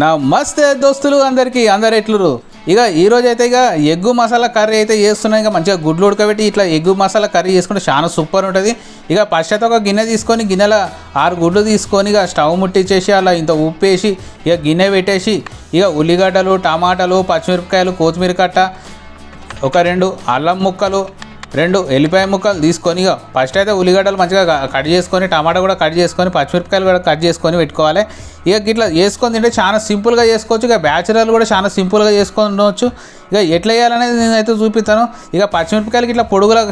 నమస్తే దోస్తులు అందరు ఎట్లురు. ఇక ఈరోజు అయితే ఇక ఎగ్గు మసాలా కర్రీ అయితే చేస్తున్నాం. ఇక మంచిగా గుడ్లు ఉడకబెట్టి ఇట్లా ఎగ్గు మసాలా కర్రీ చేసుకుంటే చాలా సూపర్ ఉంటుంది. ఇక ఫస్ట్ అయితే ఒక గిన్నె తీసుకొని గిన్నెలో 6 గుడ్లు తీసుకొని ఇక స్టవ్ ముట్టించేసి అలా ఇంత ఉప్పు వేసి ఇక గిన్నె పెట్టేసి ఇక ఉల్లిగడ్డలు, టమాటాలు, పచ్చిమిరపకాయలు, కొత్తిమీర కట్ట, ఒక 2 అల్లం ముక్కలు, 2 ఎల్లిపాయ ముక్కలు తీసుకొని ఇక ఫస్ట్ అయితే ఉల్లిగడ్డలు మంచిగా కట్ చేసుకొని, టమాటా కూడా కట్ చేసుకొని, పచ్చిమిరపకాయలు కూడా కట్ చేసుకొని పెట్టుకోవాలి. ఇక ఇట్లా చేసుకొని తింటే చాలా సింపుల్గా చేసుకోవచ్చు. ఇక బ్యాచులర్లు కూడా చాలా సింపుల్గా చేసుకొని ఉండవచ్చు. ఇక ఎట్లా వేయాలనేది నేనైతే చూపిస్తాను. ఇక పచ్చిమిరపకాయలకి ఇట్లా పొడుగులా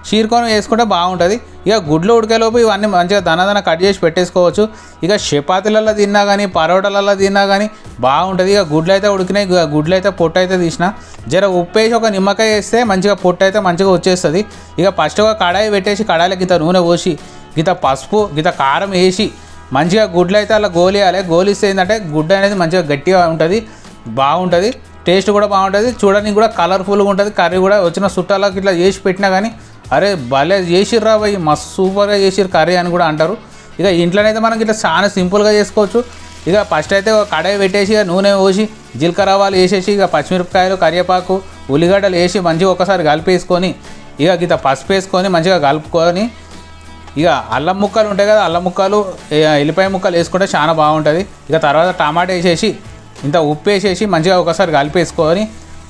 చీరుకొని వేసుకుంటే బాగుంటుంది. ఇక గుడ్లు ఉడికేలోపు ఇవన్నీ మంచిగా దన కట్ చేసి పెట్టేసుకోవచ్చు. ఇక చపాతీలలో తిన్నా కానీ, పరోటాలలో తిన్నా కానీ బాగుంటుంది. ఇక గుడ్లు అయితే ఉడికినాయి, గుడ్లు అయితే పొట్టు అయితే తీసిన, జర ఉప్పు వేసి ఒక నిమ్మకాయ వేస్తే మంచిగా పొట్టు అయితే మంచిగా వచ్చేస్తుంది. ఇక ఫస్ట్ ఒక కడాయి పెట్టేసి కడాయిలో గిత నూనె పోసి గిత పసుపు గిత కారం వేసి మంచిగా గుడ్లు అయితే అలా గోలియాలి. గోలిస్తే ఏంటంటే గుడ్డు అనేది మంచిగా గట్టిగా ఉంటుంది, బాగుంటుంది, టేస్ట్ కూడా బాగుంటుంది, చూడడానికి కూడా కలర్ఫుల్గా ఉంటుంది. కర్రీ కూడా వచ్చిన చుట్టాలకు ఇట్లా చేసి పెట్టినా కానీ అరే భలే చేసిర్రా భయ్, మస్తు సూపర్గా చేసిర్రు కర్రీ అని కూడా అంటారు. ఇక ఇంట్లోనైతే మనకి ఇట్లా చాలా సింపుల్గా చేసుకోవచ్చు. ఇక ఫస్ట్ అయితే ఒక కడాయి పెట్టేసి నూనె పోసి జీలకర్ర ఆవాలు వేసేసి ఇక పచ్చిమిరపకాయలు, కరివేపాకు, ఉల్లిగడ్డలు వేసి మంచిగా ఒకసారి కలిపేసుకొని ఇక గిత పసుపు వేసుకొని మంచిగా కలుపుకొని ఇక అల్లం ముక్కలు ఉంటాయి కదా, అల్లం ముక్కలు, ఎల్లిపాయ ముక్కలు వేసుకుంటే చాలా బాగుంటుంది. ఇక తర్వాత టమాటా వేసేసి ఇంత ఉప్పు వేసేసి మంచిగా ఒకసారి కలిపేసుకొని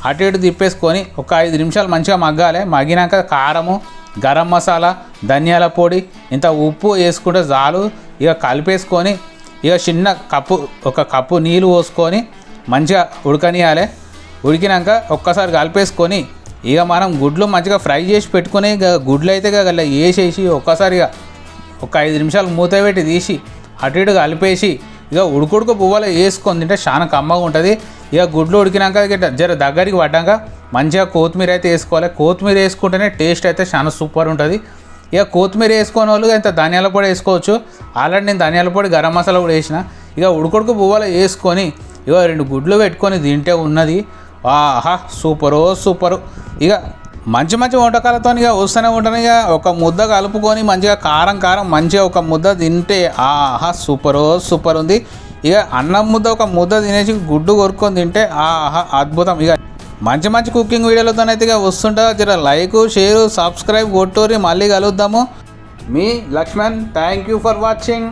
అటు ఇటు తిప్పేసుకొని ఒక 5 నిమిషాలు మంచిగా మగ్గాలి. మగ్గినాక కారము, గరం మసాలా, ధనియాల పొడి, ఇంత ఉప్పు వేసుకుంటే చాలు. ఇక కలిపేసుకొని ఇక ఒక కప్పు నీళ్ళు పోసుకొని మంచిగా ఉడకనియాలి. ఉడికినాక ఒక్కసారి కలిపేసుకొని ఇక మనం గుడ్లు మంచిగా ఫ్రై చేసి పెట్టుకొని ఇక గుడ్లు అయితే ఇక అలా వేసేసి ఒక్కసారిగా ఒక 5 నిమిషాలు మూత పెట్టి తీసి అటు ఇటు కలిపేసి ఇక ఉడుకుడుకు పువ్వులు వేసుకొని తింటే చాలా కమ్మగా ఉంటుంది. ఇక గుడ్లు ఉడికినాక జర దగ్గరికి పడ్డాక మంచిగా కొత్తిమీర అయితే వేసుకోవాలి. కొత్తిమీర వేసుకుంటేనే టేస్ట్ అయితే చాలా సూపర్ ఉంటుంది. ఇక కొత్తిమీర వేసుకునే వాళ్ళు ఇంత ధనియాల పొడి వేసుకోవచ్చు. ఆల్రెడీ నేను ధనియాల పొడి, గరం మసాలా కూడా వేసిన. ఇక ఉడుకుడుకు పువ్వులు వేసుకొని ఇక 2 గుడ్లు పెట్టుకొని తింటే ఉన్నది ఆహా సూపరు. ఇక మంచి వంటకాలతో ఇక వస్తూనే ఉంటాను. ఇక ఒక ముద్ద కలుపుకొని మంచిగా కారం మంచిగా ఒక ముద్ద తింటే ఆహా సూపర్ ఉంది. ఇక అన్నం ముద్ద ఒక ముద్ద తినేసి గుడ్డు కొరుక్కొని తింటే ఆహా అద్భుతం. ఇక మంచి కుకింగ్ వీడియోలతోనైతే ఇక వస్తుంటా. జర లైక్, షేర్, సబ్స్క్రైబ్ కొట్టూరి. మళ్ళీ కలుద్దాము. మీ Laxman. Thank you for watching.